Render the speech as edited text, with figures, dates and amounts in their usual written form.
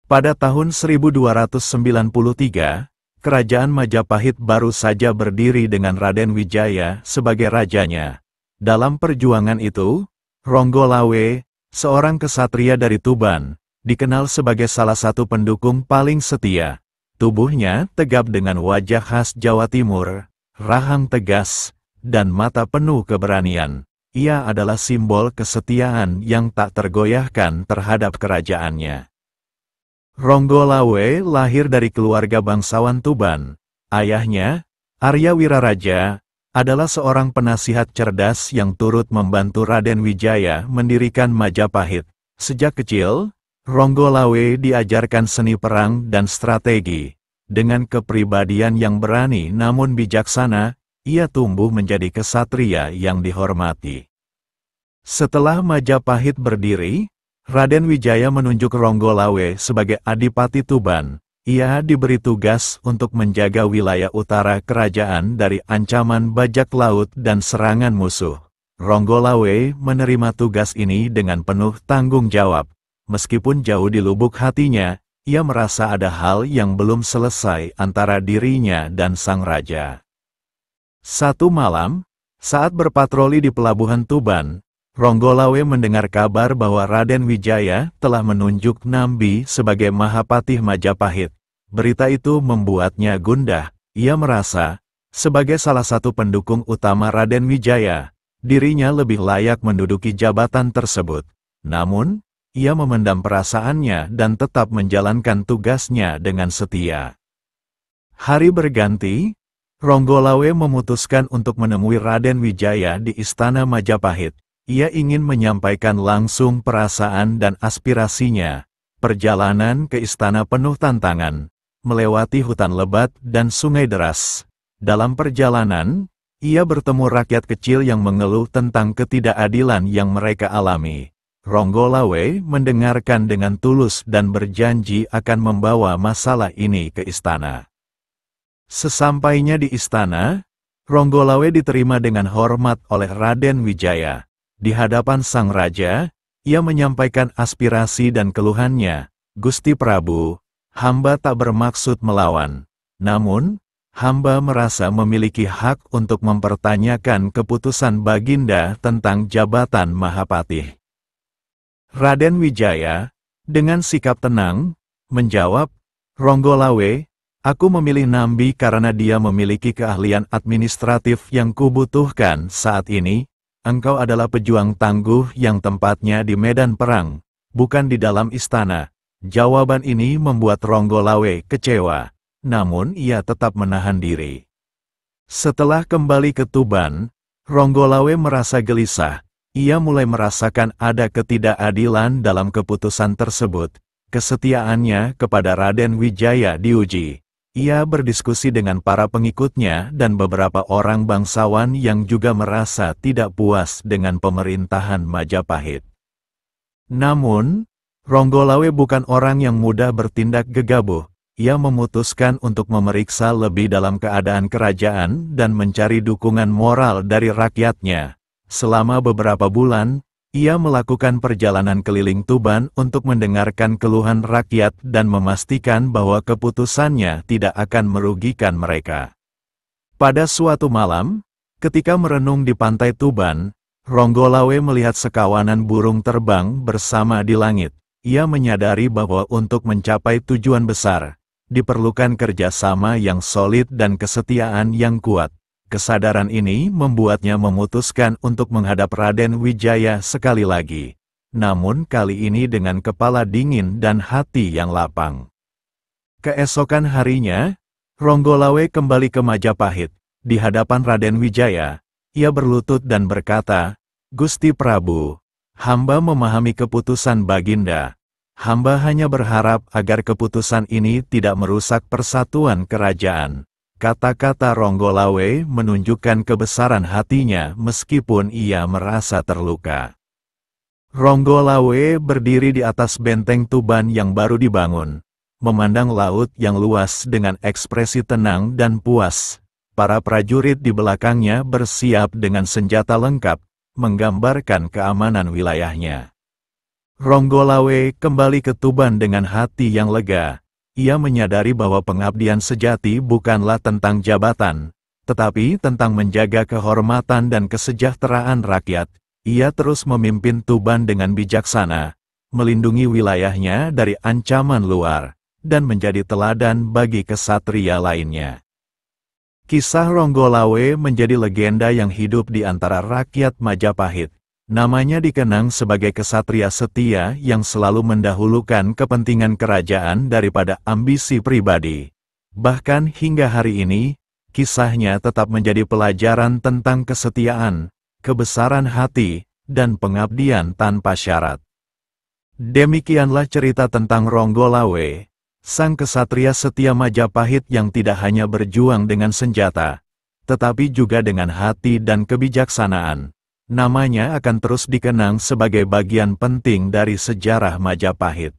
Pada tahun 1293, Kerajaan Majapahit baru saja berdiri dengan Raden Wijaya sebagai rajanya. Dalam perjuangan itu, Ronggolawe, seorang kesatria dari Tuban, dikenal sebagai salah satu pendukung paling setia. Tubuhnya tegap dengan wajah khas Jawa Timur, rahang tegas, dan mata penuh keberanian. Ia adalah simbol kesetiaan yang tak tergoyahkan terhadap kerajaannya. Ronggolawe lahir dari keluarga bangsawan Tuban. Ayahnya, Arya Wiraraja, adalah seorang penasihat cerdas yang turut membantu Raden Wijaya mendirikan Majapahit. Sejak kecil, Ronggolawe diajarkan seni perang dan strategi. Dengan kepribadian yang berani namun bijaksana, ia tumbuh menjadi kesatria yang dihormati. Setelah Majapahit berdiri, Raden Wijaya menunjuk Ronggolawe sebagai Adipati Tuban. Ia diberi tugas untuk menjaga wilayah utara kerajaan dari ancaman bajak laut dan serangan musuh. Ronggolawe menerima tugas ini dengan penuh tanggung jawab. Meskipun jauh di lubuk hatinya, ia merasa ada hal yang belum selesai antara dirinya dan sang raja. Satu malam, saat berpatroli di pelabuhan Tuban, Ronggolawe mendengar kabar bahwa Raden Wijaya telah menunjuk Nambi sebagai Mahapatih Majapahit. Berita itu membuatnya gundah. Ia merasa, sebagai salah satu pendukung utama Raden Wijaya, dirinya lebih layak menduduki jabatan tersebut. Namun, ia memendam perasaannya dan tetap menjalankan tugasnya dengan setia. Hari berganti, Ronggolawe memutuskan untuk menemui Raden Wijaya di Istana Majapahit. Ia ingin menyampaikan langsung perasaan dan aspirasinya. Perjalanan ke istana penuh tantangan, melewati hutan lebat dan sungai deras. Dalam perjalanan, ia bertemu rakyat kecil yang mengeluh tentang ketidakadilan yang mereka alami. Ronggolawe mendengarkan dengan tulus dan berjanji akan membawa masalah ini ke istana. Sesampainya di istana, Ronggolawe diterima dengan hormat oleh Raden Wijaya. Di hadapan sang raja, ia menyampaikan aspirasi dan keluhannya. Gusti Prabu, hamba tak bermaksud melawan. Namun, hamba merasa memiliki hak untuk mempertanyakan keputusan Baginda tentang jabatan Mahapatih. Raden Wijaya, dengan sikap tenang, menjawab, Ronggolawe, aku memilih Nambi karena dia memiliki keahlian administratif yang kubutuhkan saat ini. Engkau adalah pejuang tangguh yang tempatnya di medan perang, bukan di dalam istana. Jawaban ini membuat Ronggolawe kecewa, namun ia tetap menahan diri. Setelah kembali ke Tuban, Ronggolawe merasa gelisah. Ia mulai merasakan ada ketidakadilan dalam keputusan tersebut. Kesetiaannya kepada Raden Wijaya diuji. Ia berdiskusi dengan para pengikutnya dan beberapa orang bangsawan yang juga merasa tidak puas dengan pemerintahan Majapahit. Namun, Ronggolawe bukan orang yang mudah bertindak gegabah. Ia memutuskan untuk memeriksa lebih dalam keadaan kerajaan dan mencari dukungan moral dari rakyatnya. Selama beberapa bulan, ia melakukan perjalanan keliling Tuban untuk mendengarkan keluhan rakyat dan memastikan bahwa keputusannya tidak akan merugikan mereka. Pada suatu malam, ketika merenung di pantai Tuban, Ronggolawe melihat sekawanan burung terbang bersama di langit. Ia menyadari bahwa untuk mencapai tujuan besar, diperlukan kerjasama yang solid dan kesetiaan yang kuat. Kesadaran ini membuatnya memutuskan untuk menghadap Raden Wijaya sekali lagi. Namun kali ini dengan kepala dingin dan hati yang lapang. Keesokan harinya, Ronggolawe kembali ke Majapahit. Di hadapan Raden Wijaya, ia berlutut dan berkata, Gusti Prabu, hamba memahami keputusan Baginda. Hamba hanya berharap agar keputusan ini tidak merusak persatuan kerajaan. Kata-kata Ronggolawe menunjukkan kebesaran hatinya meskipun ia merasa terluka. Ronggolawe berdiri di atas benteng Tuban yang baru dibangun, memandang laut yang luas dengan ekspresi tenang dan puas. Para prajurit di belakangnya bersiap dengan senjata lengkap, menggambarkan keamanan wilayahnya. Ronggolawe kembali ke Tuban dengan hati yang lega. Ia menyadari bahwa pengabdian sejati bukanlah tentang jabatan, tetapi tentang menjaga kehormatan dan kesejahteraan rakyat. Ia terus memimpin Tuban dengan bijaksana, melindungi wilayahnya dari ancaman luar, dan menjadi teladan bagi kesatria lainnya. Kisah Ronggolawe menjadi legenda yang hidup di antara rakyat Majapahit. Namanya dikenang sebagai kesatria setia yang selalu mendahulukan kepentingan kerajaan daripada ambisi pribadi. Bahkan hingga hari ini, kisahnya tetap menjadi pelajaran tentang kesetiaan, kebesaran hati, dan pengabdian tanpa syarat. Demikianlah cerita tentang Ronggolawe, sang kesatria setia Majapahit yang tidak hanya berjuang dengan senjata, tetapi juga dengan hati dan kebijaksanaan. Namanya akan terus dikenang sebagai bagian penting dari sejarah Majapahit.